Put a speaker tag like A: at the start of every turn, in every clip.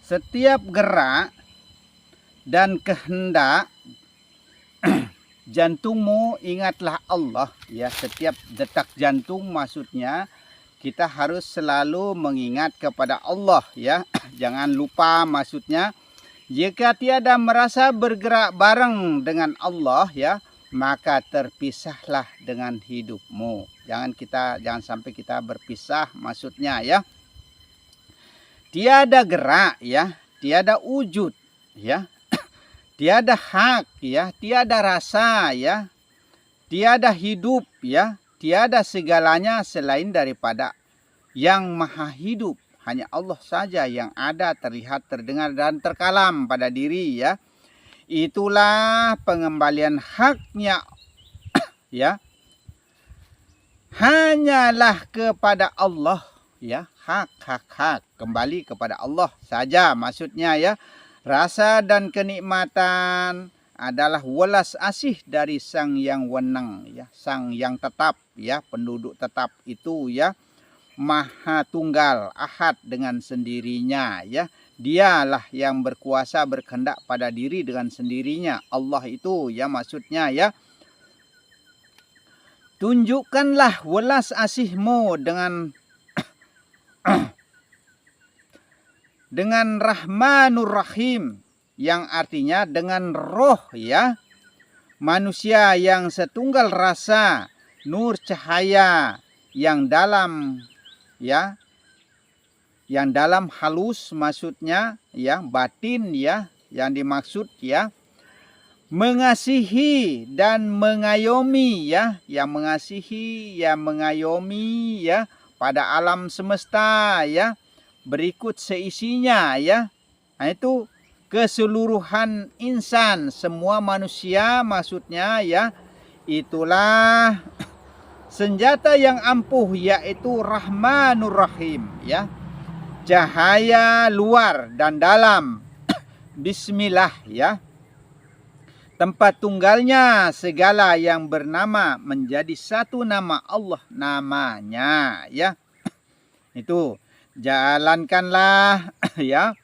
A: setiap gerak dan kehendak jantungmu ingatlah Allah ya. Setiap detak jantung maksudnya kita harus selalu mengingat kepada Allah ya. Jangan lupa maksudnya jika tiada merasa bergerak bareng dengan Allah ya, maka terpisahlah dengan hidupmu. Jangan sampai kita berpisah maksudnya ya. Tiada gerak ya, tiada wujud ya. Tiada hak ya, tiada rasa ya. Tiada hidup ya, tiada segalanya selain daripada yang maha hidup. Hanya Allah saja yang ada, terlihat, terdengar, dan terkalam pada diri ya. Itulah pengembalian haknya ya. Hanyalah kepada Allah ya. Hak kembali kepada Allah saja maksudnya ya. Rasa dan kenikmatan adalah welas asih dari Sang Yang Wenang ya. Sang Yang tetap ya, penduduk tetap itu ya. Maha Tunggal, Ahad dengan sendirinya ya. Dialah yang berkuasa berkehendak pada diri dengan sendirinya. Allah itu ya maksudnya ya. Tunjukkanlah welas asihmu dengan dengan Rahmanur Rahim, yang artinya dengan roh ya. Manusia yang setunggal rasa, nur cahaya yang dalam ya, yang dalam halus maksudnya ya, batin ya, yang dimaksud ya. Mengasihi dan mengayomi ya, yang mengasihi, yang mengayomi ya pada alam semesta ya, berikut seisinya ya. Nah, itu keseluruhan insan, semua manusia maksudnya ya. Itulah senjata yang ampuh, yaitu Rahmanur Rahim ya. Cahaya luar dan dalam. Bismillah ya. Tempat tunggalnya segala yang bernama menjadi satu nama Allah namanya ya. Itu jalankanlah ya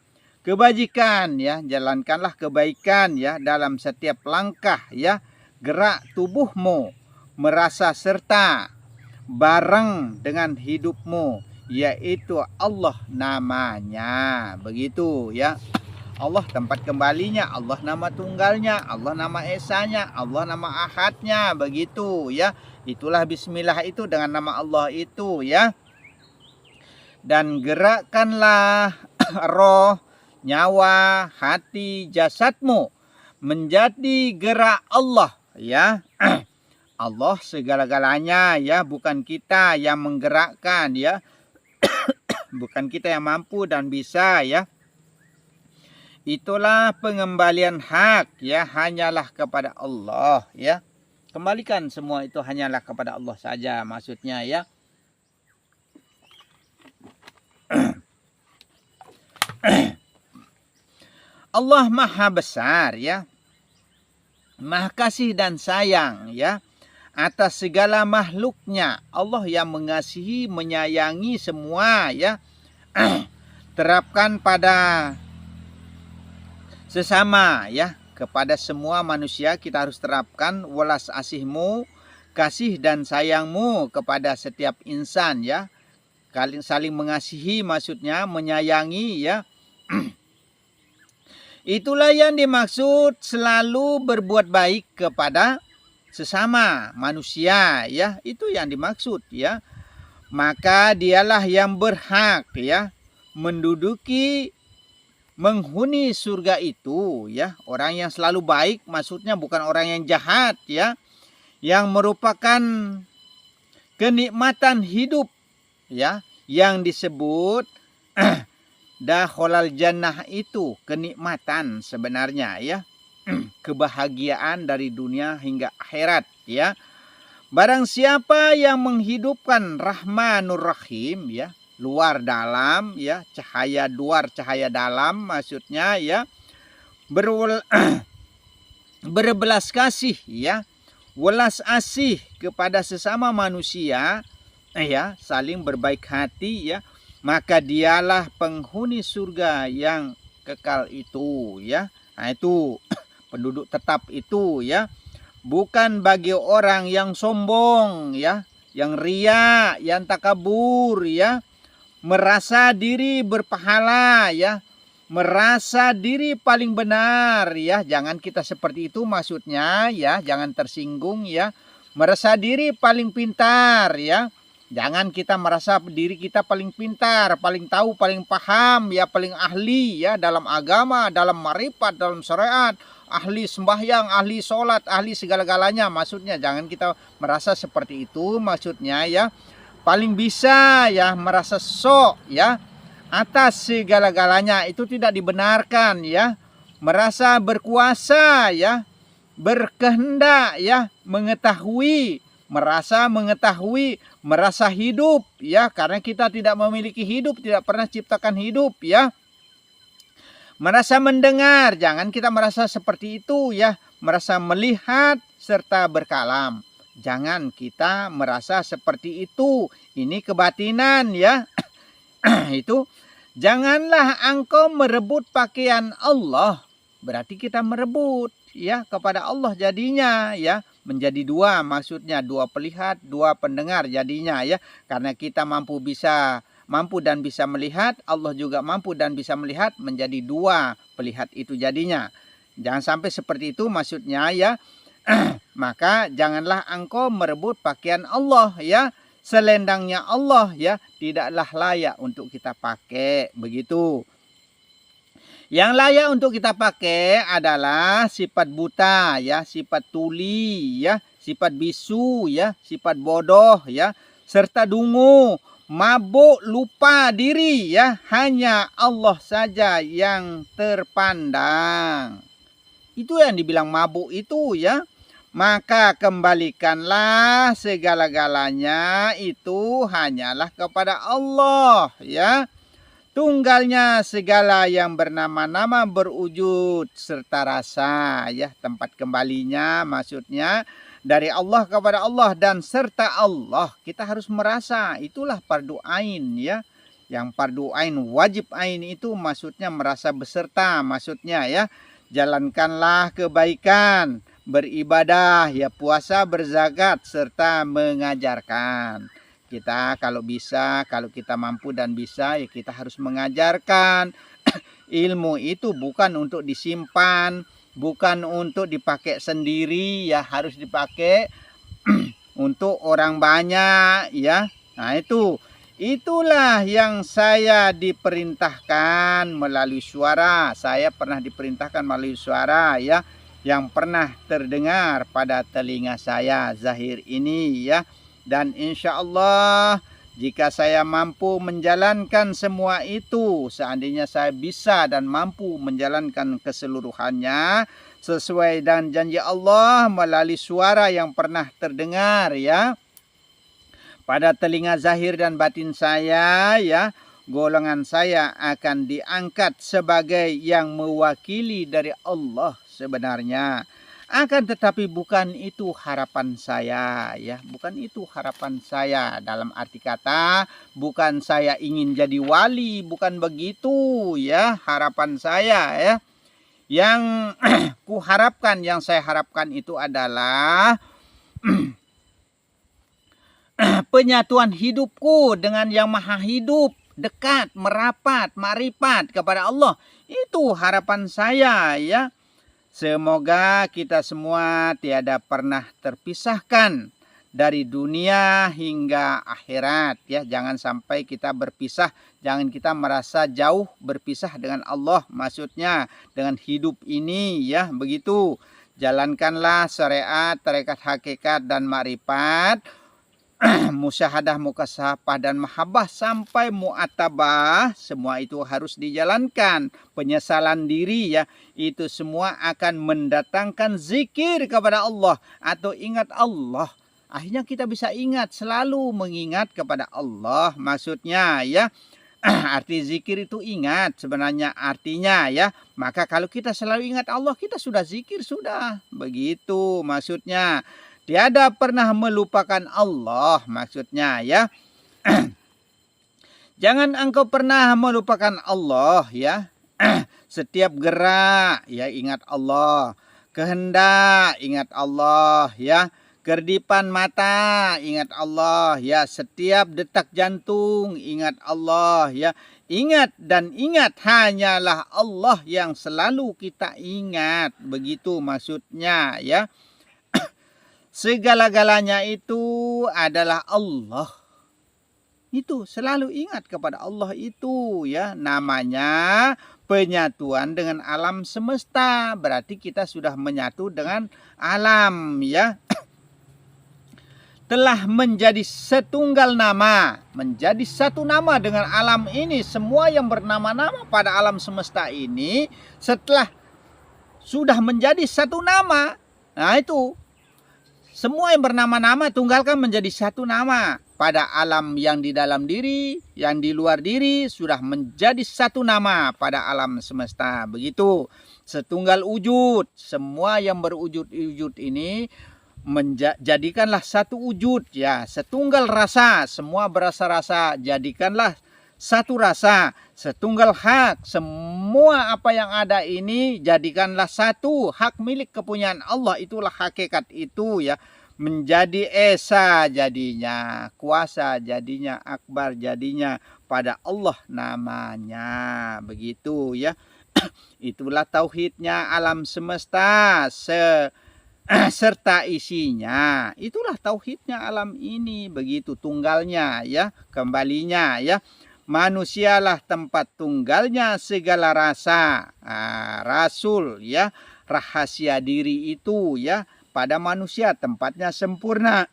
A: kebajikan ya, jalankanlah kebaikan ya dalam setiap langkah ya. Gerak tubuhmu merasa serta bareng dengan hidupmu, yaitu Allah namanya. Begitu ya. Allah tempat kembalinya, Allah nama tunggalnya, Allah nama esanya, Allah nama ahadnya. Begitu ya. Itulah bismillah itu dengan nama Allah itu ya. Dan gerakkanlah roh, nyawa, hati, jasadmu menjadi gerak Allah ya. Allah segala-galanya ya, bukan kita yang menggerakkan ya. Bukan kita yang mampu dan bisa ya. Itulah pengembalian hak ya, hanyalah kepada Allah ya. Kembalikan semua itu hanyalah kepada Allah saja maksudnya ya. Allah maha besar ya, maha kasih dan sayang ya atas segala makhluknya. Allah yang mengasihi, menyayangi semua ya. Terapkan pada sesama ya, kepada semua manusia kita harus terapkan welas asihmu, kasih dan sayangmu kepada setiap insan ya. Saling mengasihi maksudnya, menyayangi ya. Itulah yang dimaksud selalu berbuat baik kepada sesama manusia ya. Itu yang dimaksud ya. Maka dialah yang berhak ya menduduki, menghuni surga itu ya. Orang yang selalu baik maksudnya bukan orang yang jahat ya. Yang merupakan kenikmatan hidup ya, yang disebut dakhalal jannah itu kenikmatan sebenarnya ya. Kebahagiaan dari dunia hingga akhirat ya. Barang siapa yang menghidupkan Rahmanur Rahim ya, luar dalam ya, cahaya luar cahaya dalam maksudnya ya, berbelas kasih ya, welas asih kepada sesama manusia ya, saling berbaik hati ya, maka dialah penghuni surga yang kekal itu ya. Nah itu penduduk tetap itu ya. Bukan bagi orang yang sombong ya, yang ria, yang takabur ya, merasa diri berpahala ya, merasa diri paling benar ya. Jangan kita seperti itu maksudnya ya, jangan tersinggung ya. Merasa diri paling pintar ya. Jangan kita merasa diri kita paling pintar, paling tahu, paling paham ya, paling ahli ya dalam agama, dalam marifat, dalam syariat, ahli sembahyang, ahli sholat, ahli segala-galanya. Maksudnya jangan kita merasa seperti itu maksudnya ya. Paling bisa ya, merasa sok ya atas segala-galanya, itu tidak dibenarkan ya. Merasa berkuasa ya, berkehendak ya, mengetahui, merasa hidup ya, karena kita tidak memiliki hidup, tidak pernah ciptakan hidup ya. Merasa mendengar, jangan kita merasa seperti itu ya. Merasa melihat serta berkalam, jangan kita merasa seperti itu. Ini kebatinan ya. Itu janganlah engkau merebut pakaian Allah. Berarti kita merebut ya kepada Allah jadinya ya. Menjadi dua, maksudnya dua pelihat, dua pendengar jadinya ya. Karena kita mampu dan bisa melihat, Allah juga mampu dan bisa melihat, menjadi dua pelihat itu jadinya. Jangan sampai seperti itu maksudnya ya. Maka janganlah engkau merebut pakaian Allah ya. Selendangnya Allah ya, tidaklah layak untuk kita pakai, begitu. Yang layak untuk kita pakai adalah sifat buta ya, sifat tuli ya, sifat bisu ya, sifat bodoh ya, serta dungu, mabuk, lupa diri ya. Hanya Allah saja yang terpandang. Itu yang dibilang mabuk itu ya. Maka kembalikanlah segala-galanya itu hanyalah kepada Allah ya. Tunggalnya segala yang bernama-nama, berwujud serta rasa ya. Tempat kembalinya maksudnya dari Allah kepada Allah dan serta Allah. Kita harus merasa, itulah fardu ain ya. Yang fardu ain, wajib ain itu maksudnya merasa beserta maksudnya ya. Jalankanlah kebaikan, beribadah ya, puasa, berzakat serta mengajarkan. Kita kalau bisa, kalau kita mampu dan bisa ya, kita harus mengajarkan. Ilmu itu bukan untuk disimpan, bukan untuk dipakai sendiri ya, harus dipakai untuk orang banyak ya. Nah itulah yang saya diperintahkan melalui suara. Saya pernah diperintahkan melalui suara ya, yang pernah terdengar pada telinga saya zahir ini ya. Dan insya Allah jika saya mampu menjalankan semua itu, seandainya saya bisa dan mampu menjalankan keseluruhannya sesuai dengan janji Allah melalui suara yang pernah terdengar ya pada telinga zahir dan batin saya ya, golongan saya akan diangkat sebagai yang mewakili dari Allah sebenarnya. Akan tetapi bukan itu harapan saya ya, bukan itu harapan saya. Dalam arti kata bukan saya ingin jadi wali, bukan begitu ya harapan saya ya. Yang yang saya harapkan itu adalah penyatuan hidupku dengan yang maha hidup, dekat, merapat, marifat kepada Allah. Itu harapan saya ya. Semoga kita semua tiada pernah terpisahkan dari dunia hingga akhirat ya. Jangan sampai kita berpisah, jangan kita merasa jauh berpisah dengan Allah, maksudnya dengan hidup ini ya, begitu. Jalankanlah syariat, tarekat hakikat dan marifat, musyahadah, mukasafah dan mahabbah sampai mu'atabah, semua itu harus dijalankan. Penyesalan diri ya, itu semua akan mendatangkan zikir kepada Allah atau ingat Allah. Akhirnya kita bisa ingat, selalu mengingat kepada Allah maksudnya ya. Arti zikir itu ingat sebenarnya artinya ya. Maka kalau kita selalu ingat Allah, kita sudah zikir sudah. Begitu maksudnya. Tiada pernah melupakan Allah maksudnya ya. Jangan engkau pernah melupakan Allah ya. Setiap gerak ya ingat Allah. Kehendak ingat Allah ya. Kerdipan mata ingat Allah ya. Setiap detak jantung ingat Allah ya. Ingat dan ingat hanyalah Allah yang selalu kita ingat. Begitu maksudnya ya. Segala-galanya itu adalah Allah. Itu selalu ingat kepada Allah itu ya. Namanya penyatuan dengan alam semesta. Berarti kita sudah menyatu dengan alam ya. Telah menjadi setunggal nama. Menjadi satu nama dengan alam ini. Semua yang bernama-nama pada alam semesta ini. Setelah sudah menjadi satu nama. Nah itu. Semua yang bernama-nama tunggalkan menjadi satu nama. Pada alam yang di dalam diri, yang di luar diri, sudah menjadi satu nama pada alam semesta. Begitu. Setunggal wujud. Semua yang berwujud-wujud ini, jadikanlah satu wujud. Ya, setunggal rasa. Semua berasa-rasa. Jadikanlah satu rasa. Setunggal hak. Semua apa yang ada ini jadikanlah satu hak milik kepunyaan Allah. Itulah hakikat itu ya. Menjadi esa jadinya, kuasa jadinya, akbar jadinya, pada Allah namanya. Begitu ya. Itulah tauhidnya alam semesta serta isinya. Itulah tauhidnya alam ini. Begitu tunggalnya ya, kembalinya ya. Manusialah tempat tunggalnya segala rasa. Rasul ya, rahasia diri itu ya, pada manusia tempatnya sempurna.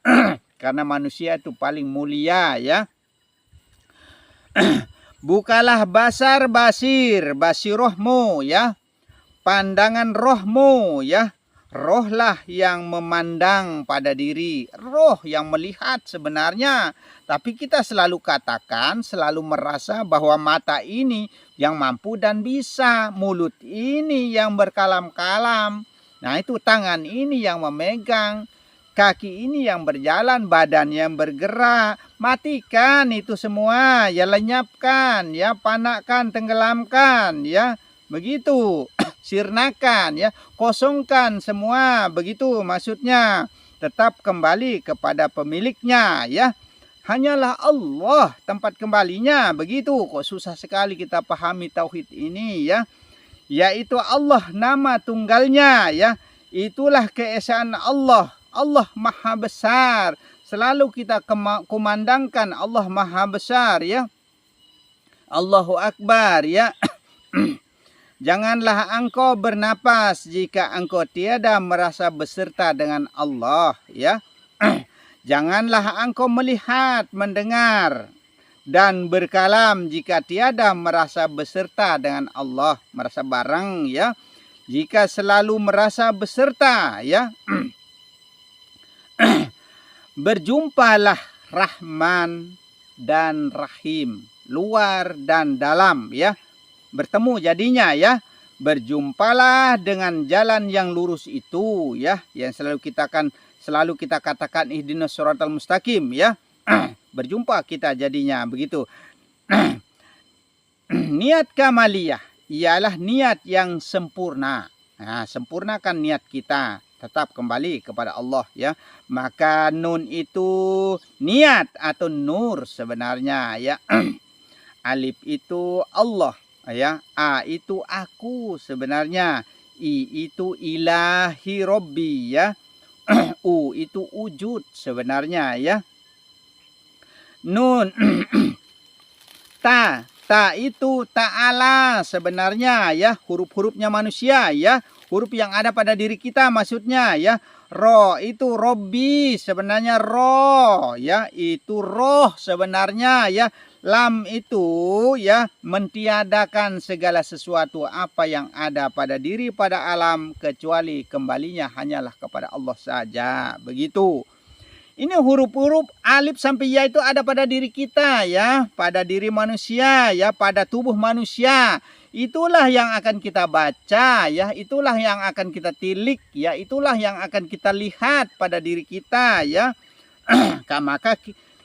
A: Karena manusia itu paling mulia ya. Bukalah basar basir, basirohmu ya. Pandangan rohmu ya. Rohlah yang memandang pada diri. Roh yang melihat sebenarnya. Tapi kita selalu katakan, selalu merasa bahwa mata ini yang mampu dan bisa. Mulut ini yang berkalam-kalam. Nah itu tangan ini yang memegang. Kaki ini yang berjalan, badan yang bergerak. Matikan itu semua. Ya lenyapkan, ya panakkan, tenggelamkan ya. Begitu. Sirnakan ya, kosongkan semua, begitu maksudnya. Tetap kembali kepada pemiliknya ya. Hanyalah Allah tempat kembalinya, begitu. Kok susah sekali kita pahami tauhid ini ya. Yaitu Allah nama tunggalnya ya. Itulah keesaan Allah. Allah Maha Besar. Selalu kita kumandangkan Allah Maha Besar ya. Allahu Akbar ya. Janganlah engkau bernapas jika engkau tiada merasa beserta dengan Allah ya. Janganlah engkau melihat, mendengar dan berkalam jika tiada merasa beserta dengan Allah, merasa bareng ya. Jika selalu merasa beserta ya. Berjumpalah Rahman dan Rahim, luar dan dalam ya. Bertemu jadinya ya. Berjumpalah dengan jalan yang lurus itu ya, yang selalu kita katakan ihdinas shiratal mustaqim ya. Berjumpa kita jadinya begitu. Niat kamaliyah ialah niat yang sempurna. Nah, sempurnakan niat kita, tetap kembali kepada Allah ya. Maka nun itu niat atau nur sebenarnya ya. Alif itu Allah ya. A itu aku sebenarnya. I itu ilahi Robbi ya. U itu wujud sebenarnya ya. Nun ta itu ta'ala sebenarnya ya. Huruf-hurufnya manusia ya. Huruf yang ada pada diri kita maksudnya ya. Ro itu Robbi sebenarnya roh ya. Itu roh sebenarnya ya. Lam itu ya mentiadakan segala sesuatu apa yang ada pada diri pada alam kecuali kembalinya hanyalah kepada Allah saja. Begitu. Ini huruf-huruf alif sampai ya itu ada pada diri kita ya, pada diri manusia ya, pada tubuh manusia. Itulah yang akan kita baca ya, itulah yang akan kita tilik ya, itulah yang akan kita lihat pada diri kita ya. Maka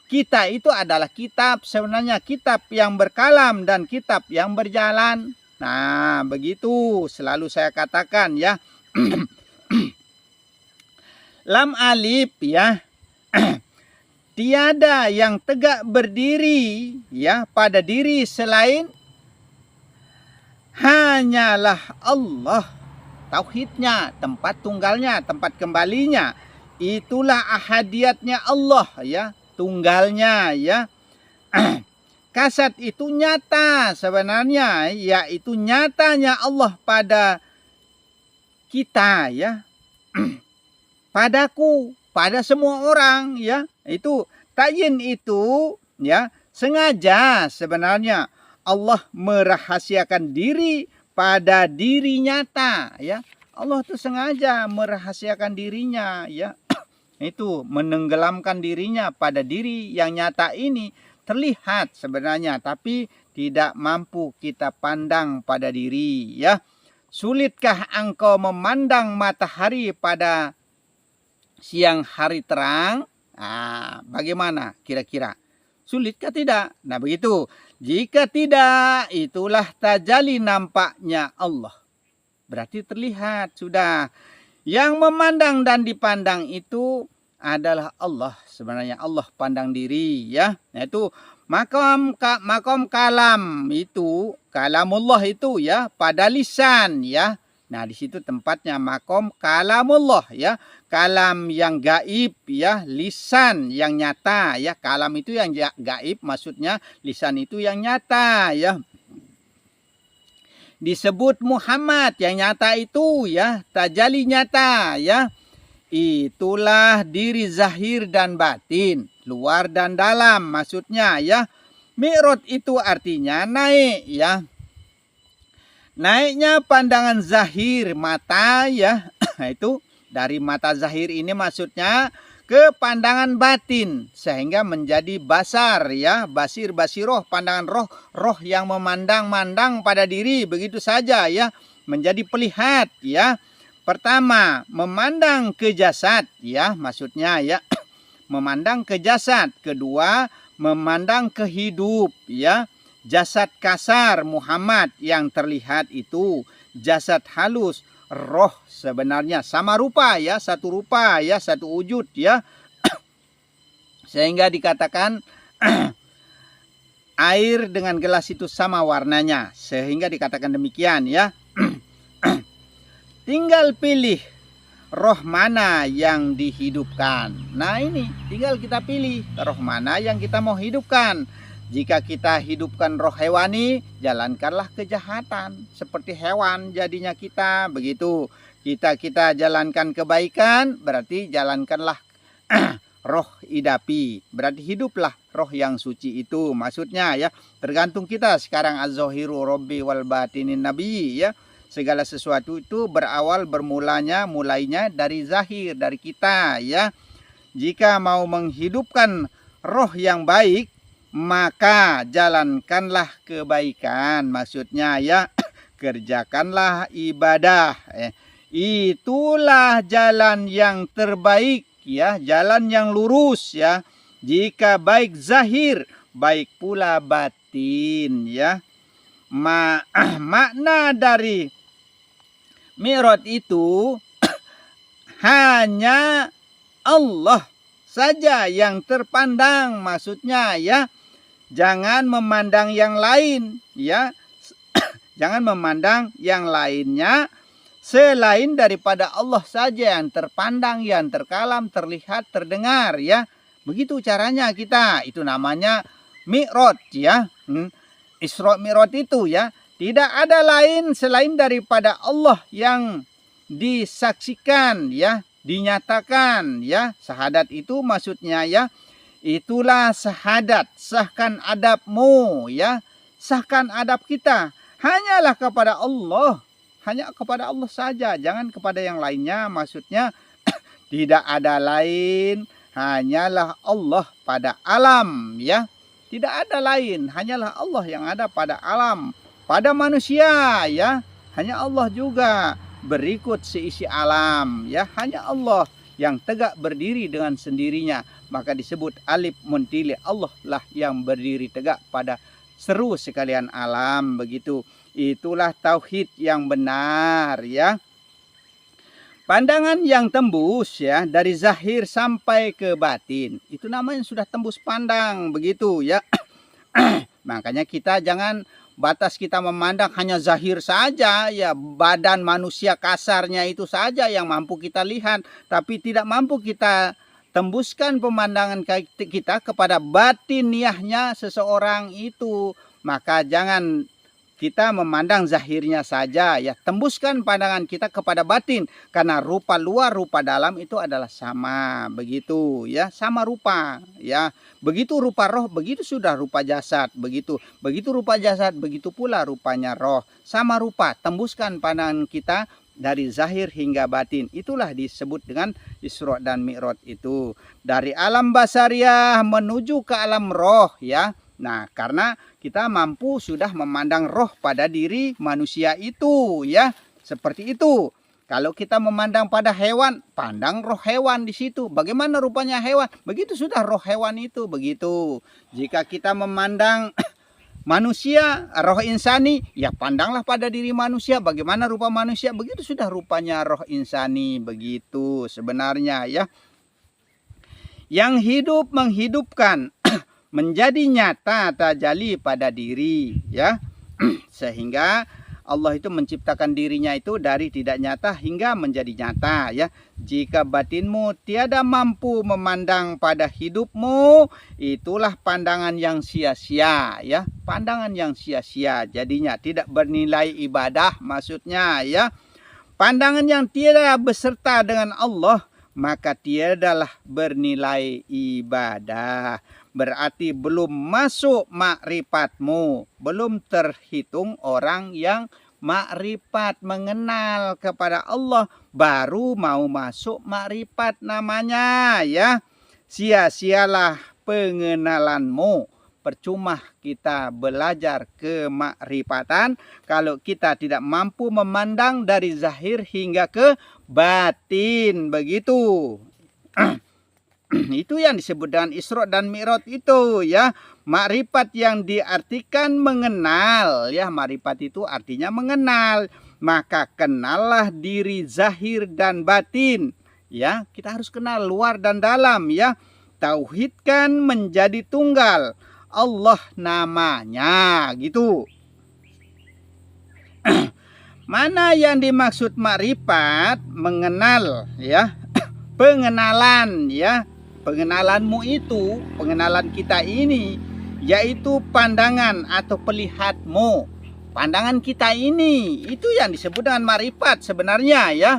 A: kita itu adalah kitab, sebenarnya kitab yang berkalam dan kitab yang berjalan. Nah, begitu selalu saya katakan ya. Lam alif ya. Tiada yang tegak berdiri ya pada diri selain hanyalah Allah. Tauhidnya, tempat tunggalnya, tempat kembalinya. Itulah ahadiyatnya Allah ya, tunggalnya ya. Kasat itu nyata sebenarnya, yaitu nyatanya Allah pada kita ya. Padaku, pada semua orang ya. Itu tayin itu ya, sengaja sebenarnya Allah merahasiakan diri pada diri nyata ya. Allah tuh sengaja merahasiakan dirinya ya. Itu menenggelamkan dirinya pada diri yang nyata ini terlihat sebenarnya, tapi tidak mampu kita pandang pada diri ya. Sulitkah engkau memandang matahari pada siang hari terang? Bagaimana kira-kira? Sulitkah tidak? Nah begitu. Jika tidak, itulah tajali nampaknya Allah. Berarti terlihat sudah. Yang memandang dan dipandang itu adalah Allah. Sebenarnya Allah pandang diri ya. Itu makom kalam itu, kalamullah itu ya pada lisan ya. Nah di situ tempatnya makom kalamullah ya. Kalam yang gaib ya, lisan yang nyata ya. Kalam itu yang gaib, maksudnya lisan itu yang nyata ya. Disebut Muhammad yang nyata itu ya, tajali nyata ya. Itulah diri zahir dan batin, luar dan dalam maksudnya ya. Mi'raj itu artinya naik ya. Naiknya pandangan zahir mata ya. Itu dari mata zahir ini maksudnya ke pandangan batin sehingga menjadi basar ya, basir basiroh, pandangan roh yang memandang-mandang pada diri begitu saja ya, menjadi pelihat ya. Pertama, memandang ke jasad ya, maksudnya ya, memandang ke jasad. Kedua, memandang ke hidup ya. Jasad kasar Muhammad yang terlihat itu, jasad halus roh sebenarnya sama rupa ya, satu rupa ya, satu wujud ya. Sehingga dikatakan air dengan gelas itu sama warnanya, sehingga dikatakan demikian ya. Tinggal pilih roh mana yang dihidupkan. Nah ini tinggal kita pilih roh mana yang kita mau hidupkan. Jika kita hidupkan roh hewani, jalankanlah kejahatan seperti hewan jadinya kita begitu. Kita jalankan kebaikan, berarti jalankanlah roh idapi. Berarti hiduplah roh yang suci itu. Maksudnya ya, tergantung kita sekarang az-zahiru rabbi wal batinin nabi ya. Segala sesuatu itu mulainya dari zahir, dari kita ya. Jika mau menghidupkan roh yang baik, maka jalankanlah kebaikan. Maksudnya ya, kerjakanlah ibadah. Itulah jalan yang terbaik ya, jalan yang lurus ya. Jika baik zahir, baik pula batin ya. Makna dari Mi'raj itu hanya Allah saja yang terpandang, maksudnya ya. Jangan memandang yang lain ya. Jangan memandang yang lainnya selain daripada Allah saja yang terpandang, yang terkalam, terlihat, terdengar ya. Begitu caranya kita. Itu namanya Mi'raj ya. Isra Mi'raj itu ya. Tidak ada lain selain daripada Allah yang disaksikan ya, dinyatakan ya. Syahadat itu maksudnya ya, itulah syahadat, sahkan adabmu ya, sahkan adab kita. Hanyalah kepada Allah, hanya kepada Allah saja, jangan kepada yang lainnya. Maksudnya tidak ada lain, hanyalah Allah pada alam ya. Tidak ada lain, hanyalah Allah yang ada pada alam. Pada manusia ya, hanya Allah juga. Berikut seisi alam ya, hanya Allah yang tegak berdiri dengan sendirinya. Maka disebut alif muntili, Allah lah yang berdiri tegak pada seru sekalian alam begitu. Itulah tauhid yang benar ya. Pandangan yang tembus ya dari zahir sampai ke batin. Itu namanya sudah tembus pandang begitu ya. Makanya kita jangan batas kita memandang hanya zahir saja ya, badan manusia kasarnya itu saja yang mampu kita lihat, tapi tidak mampu kita tembuskan pemandangan kita kepada batiniahnya seseorang itu. Maka jangan kita memandang zahirnya saja ya, tembuskan pandangan kita kepada batin, karena rupa luar rupa dalam itu adalah sama begitu ya, sama rupa ya. Begitu rupa roh, begitu sudah rupa jasad, begitu rupa jasad, begitu pula rupanya roh, sama rupa. Tembuskan pandangan kita dari zahir hingga batin. Itulah disebut dengan Isra dan Mi'raj itu, dari alam basariah menuju ke alam roh ya. Nah, karena kita mampu sudah memandang roh pada diri manusia itu ya, seperti itu. Kalau kita memandang pada hewan, pandang roh hewan di situ. Bagaimana rupanya hewan? Begitu sudah roh hewan itu begitu. Jika kita memandang manusia, roh insani, ya pandanglah pada diri manusia. Bagaimana rupa manusia? Begitu sudah rupanya roh insani begitu sebenarnya ya. Yang hidup menghidupkan menjadi nyata tajali pada diri ya. Sehingga Allah itu menciptakan dirinya itu dari tidak nyata hingga menjadi nyata ya. Jika batinmu tiada mampu memandang pada hidupmu, itulah pandangan yang sia-sia ya. Pandangan yang sia-sia, jadinya tidak bernilai ibadah maksudnya ya. Pandangan yang tiada beserta dengan Allah, maka tiadalah bernilai ibadah. Berarti belum masuk makrifatmu, belum terhitung orang yang makrifat, mengenal kepada Allah, baru mau masuk makrifat namanya ya. Sia-sialah pengenalanmu. Percuma kita belajar kemakrifatan kalau kita tidak mampu memandang dari zahir hingga ke batin begitu. Itu yang disebut dengan Isra dan Mi'raj itu ya. Makrifat yang diartikan mengenal ya. Makrifat itu artinya mengenal. Maka kenallah diri zahir dan batin ya. Kita harus kenal luar dan dalam ya. Tauhidkan menjadi tunggal, Allah namanya gitu. Mana yang dimaksud makrifat? Mengenal ya. Pengenalan ya. Pengenalanmu itu, pengenalan kita ini, yaitu pandangan atau pelihatmu. Pandangan kita ini, itu yang disebut dengan makrifat sebenarnya ya.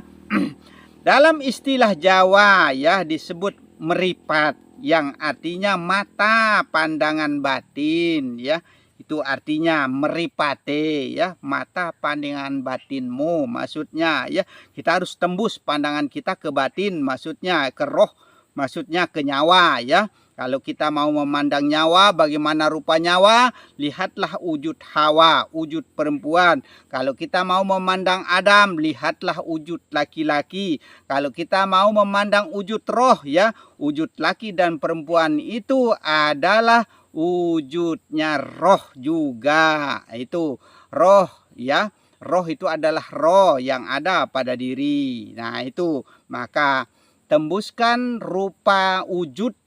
A: Dalam istilah Jawa ya disebut meripat, yang artinya mata pandangan batin ya. Itu artinya meripate ya, mata pandangan batinmu maksudnya ya. Kita harus tembus pandangan kita ke batin, maksudnya ke roh, maksudnya ke nyawa ya. Kalau kita mau memandang nyawa, bagaimana rupa nyawa? Lihatlah wujud Hawa, wujud perempuan. Kalau kita mau memandang Adam, lihatlah wujud laki-laki. Kalau kita mau memandang wujud roh ya, wujud laki dan perempuan itu adalah wujudnya roh juga. Itu roh ya. Roh itu adalah roh yang ada pada diri. Nah itu, maka tembuskan rupa wujud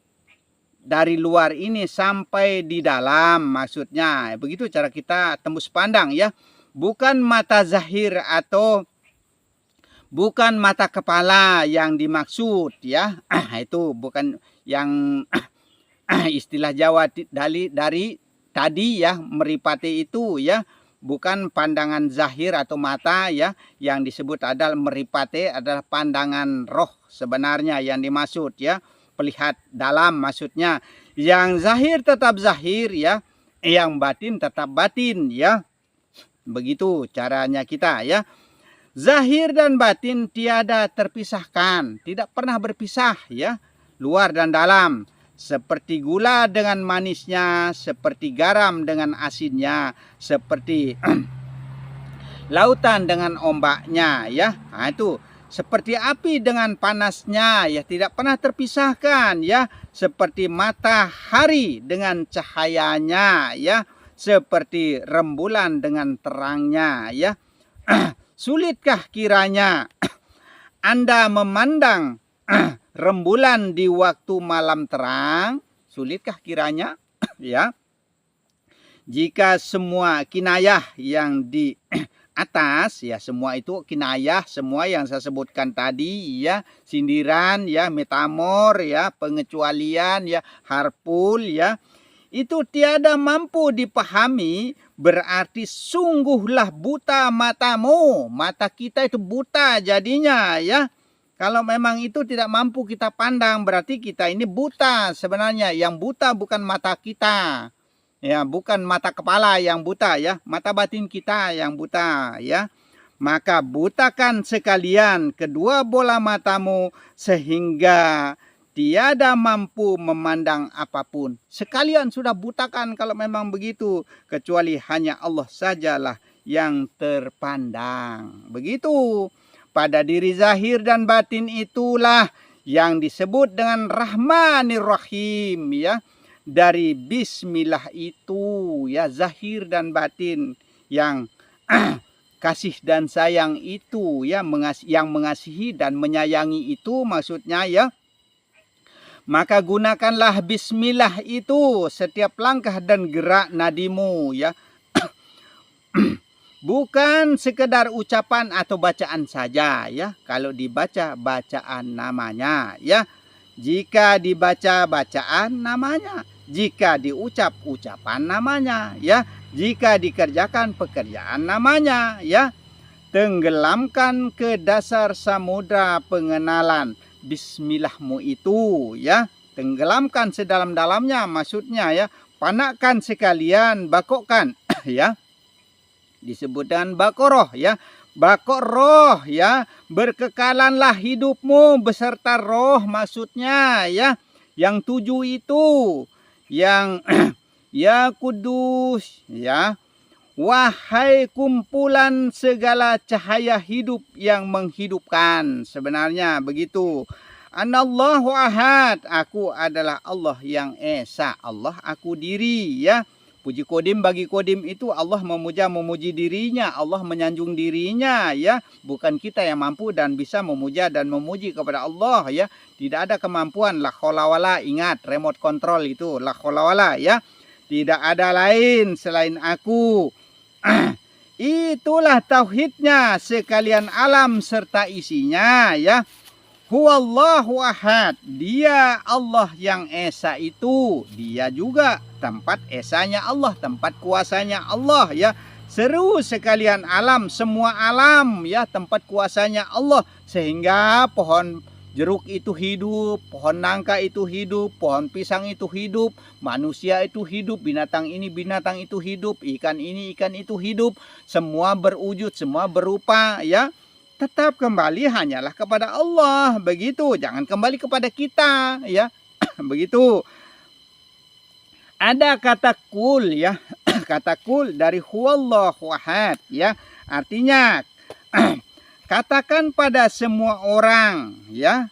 A: dari luar ini sampai di dalam maksudnya. Begitu cara kita tembus pandang ya. Bukan mata zahir atau bukan mata kepala yang dimaksud ya. Itu bukan yang istilah Jawa dari tadi ya, meripati itu ya. Bukan pandangan zahir atau mata ya. Yang disebut adalah meripati adalah pandangan roh sebenarnya yang dimaksud ya. Pelihat dalam maksudnya. Yang zahir tetap zahir ya. Yang batin tetap batin ya. Begitu caranya kita ya. Zahir dan batin tiada terpisahkan. Tidak pernah berpisah ya. Luar dan dalam. Seperti gula dengan manisnya. Seperti garam dengan asinnya. Seperti lautan dengan ombaknya ya. Nah itu. Seperti api dengan panasnya ya, tidak pernah terpisahkan ya. Seperti matahari dengan cahayanya ya. seperti rembulan dengan terangnya, ya. Sulitkah kiranya Anda memandang rembulan di waktu malam terang? Sulitkah kiranya? Ya. Jika semua kinayah yang di atas, ya, semua itu kinayah, semua yang saya sebutkan tadi, ya, sindiran, ya, metamor, ya, pengecualian, ya, harpul, ya, itu tiada mampu dipahami, berarti sungguhlah buta matamu. Mata kita itu buta jadinya, ya. Kalau memang itu tidak mampu kita pandang, berarti kita ini buta sebenarnya. Yang buta bukan mata kita, ya, bukan mata kepala yang buta, ya, mata batin kita yang buta, ya. Maka butakan sekalian kedua bola matamu sehingga tiada mampu memandang apapun. Sekalian sudah butakan kalau memang begitu, kecuali hanya Allah sajalah yang terpandang. Begitu. Pada diri zahir dan batin itulah yang disebut dengan Rahmanir Rahim, ya. Dari bismillah itu, ya, zahir dan batin yang kasih dan sayang itu, ya, yang mengasihi dan menyayangi itu maksudnya, ya. Maka gunakanlah bismillah itu setiap langkah dan gerak nadimu, ya. Bukan sekedar ucapan atau bacaan saja, ya. Kalau dibaca, bacaan namanya, ya. Jika dibaca, bacaan namanya. Jika diucap, ucapan namanya, ya. Jika dikerjakan, pekerjaan namanya, ya. Tenggelamkan ke dasar samudra pengenalan bismillahmu itu, ya. Tenggelamkan sedalam-dalamnya maksudnya, ya. Panakkan sekalian, bakokkan, ya. Disebut dengan bakoroh, ya. Bakoroh, ya. Berkekalanlah hidupmu beserta roh maksudnya, ya. Yang 7 itu, yang ya kudus, ya. Wahai kumpulan segala cahaya hidup yang menghidupkan. Sebenarnya begitu. Anallahu ahad. Aku adalah Allah yang esa. Allah aku diri, ya. Puji kodim bagi kodim itu Allah memuji dirinya. Allah menyanjung dirinya, ya. Bukan kita yang mampu dan bisa memuja dan memuji kepada Allah, ya. Tidak ada kemampuan. La haula wala. Ingat remote control itu. La haula wala, ya. Tidak ada lain selain aku. Itulah tauhidnya sekalian alam serta isinya, ya. Huwallahu ahad. Dia Allah yang esa itu. Dia juga tempat esanya Allah, tempat kuasanya Allah, ya. Seru sekalian alam, semua alam, ya, tempat kuasanya Allah. Sehingga pohon jeruk itu hidup, pohon nangka itu hidup, pohon pisang itu hidup, manusia itu hidup, binatang ini binatang itu hidup, ikan ini ikan itu hidup, semua berwujud, semua berupa, ya. Tetap kembali hanyalah kepada Allah, begitu. Jangan kembali kepada kita, ya. Begitu. Ada kata kul, ya. Kata kul dari huwallahu ahad, ya. Artinya katakan pada semua orang, ya,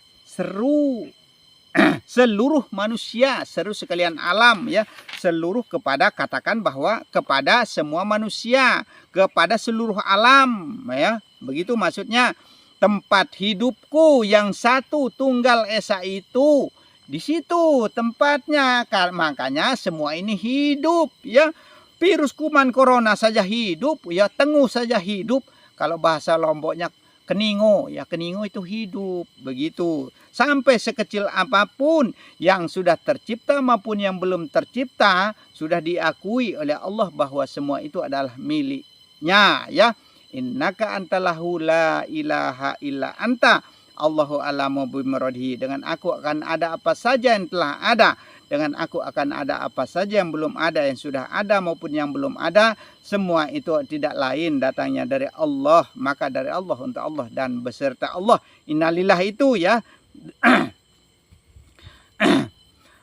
A: seluruh manusia, seru sekalian alam, ya, seluruh kepada, katakan bahwa kepada semua manusia, kepada seluruh alam, ya. Begitu maksudnya, tempat hidupku yang satu tunggal esa itu, di situ tempatnya. Makanya semua ini hidup, ya. Virus kuman corona saja hidup, ya, tengu saja hidup. Kalau bahasa Lomboknya keningo, ya, keningo itu hidup, begitu. Sampai sekecil apapun yang sudah tercipta maupun yang belum tercipta sudah diakui oleh Allah bahwa semua itu adalah miliknya, ya. Innaka antalahu la ilaha illa anta Allahu a'lamu bimuradhi. Dengan aku akan ada apa saja yang telah ada, dengan aku akan ada apa saja yang belum ada, yang sudah ada maupun yang belum ada, semua itu tidak lain datangnya dari Allah, maka dari Allah untuk Allah dan beserta Allah. Innalillah itu, ya.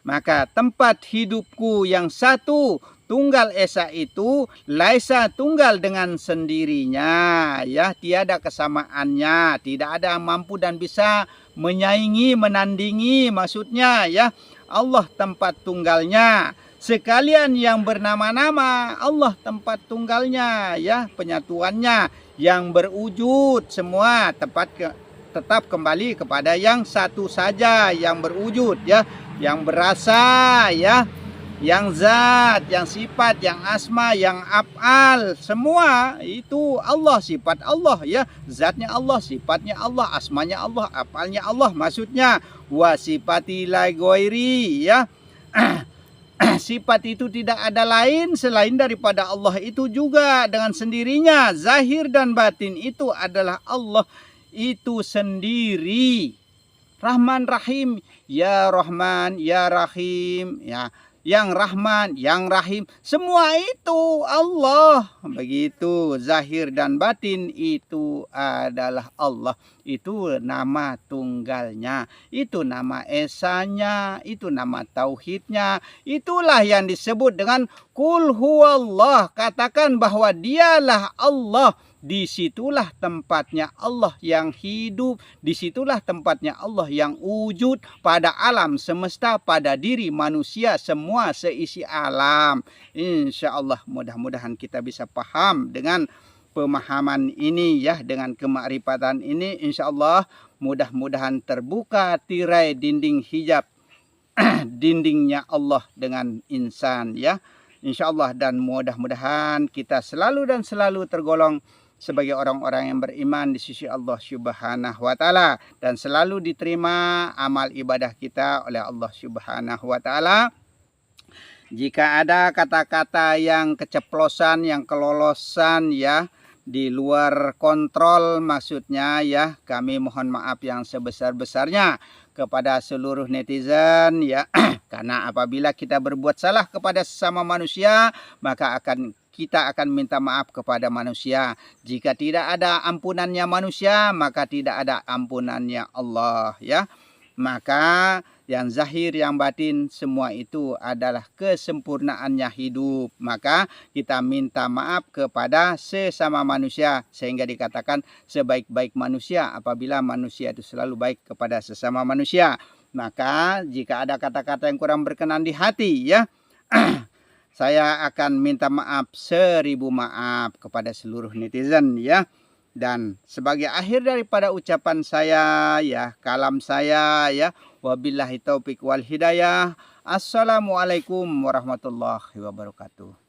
A: Maka tempat hidupku yang satu tunggal esa itu laisa tunggal dengan sendirinya, ya, tiada kesamaannya, tidak ada yang mampu dan bisa menyaingi, menandingi maksudnya, ya. Allah tempat tunggalnya sekalian yang bernama-nama Allah tempat tunggalnya ya, penyatuannya yang berwujud semua tetap kembali kepada yang satu saja yang berwujud ya, yang berasa ya, yang zat, yang sifat, yang asma, yang af'al, semua itu Allah, sifat Allah ya, zatnya Allah, sifatnya Allah, asmanya Allah, af'alnya Allah, maksudnya wa sifati la ghairi ya. Sifat itu tidak ada lain selain daripada Allah itu juga dengan sendirinya, zahir dan batin itu adalah Allah itu sendiri. Rahman Rahim, ya Rahman, ya Rahim, ya, yang Rahman, yang Rahim, semua itu Allah. Begitu, zahir dan batin itu adalah Allah. Itu nama tunggalnya, itu nama esanya, itu nama tauhidnya. Itulah yang disebut dengan Qul huwallah. Katakan bahwa dialah Allah. Disitulah tempatnya Allah yang hidup, disitulah tempatnya Allah yang wujud pada alam semesta, pada diri manusia semua seisi alam. Insya Allah mudah-mudahan kita bisa paham dengan pemahaman ini ya, dengan kemakrifatan ini. Insya Allah mudah-mudahan terbuka tirai dinding hijab dindingnya Allah dengan insan ya, insya Allah. Dan mudah-mudahan kita selalu dan selalu tergolong sebagai orang-orang yang beriman di sisi Allah Subhanahu wa taala, dan selalu diterima amal ibadah kita oleh Allah Subhanahu wa taala. Jika ada kata-kata yang keceplosan, yang kelolosan ya, di luar kontrol maksudnya ya, kami mohon maaf yang sebesar-besarnya kepada seluruh netizen ya. Karena apabila kita berbuat salah kepada sesama manusia, maka kita akan minta maaf kepada manusia. Jika tidak ada ampunannya manusia, maka tidak ada ampunannya Allah ya. Maka yang zahir, yang batin, semua itu adalah kesempurnaannya hidup. Maka kita minta maaf kepada sesama manusia, sehingga dikatakan sebaik-baik manusia apabila manusia itu selalu baik kepada sesama manusia. Maka jika ada kata-kata yang kurang berkenan di hati ya, saya akan minta maaf 1000 maaf kepada seluruh netizen ya. Dan sebagai akhir daripada ucapan saya ya, kalam saya ya, wabillahi taufik wal hidayah. Assalamualaikum warahmatullahi wabarakatuh.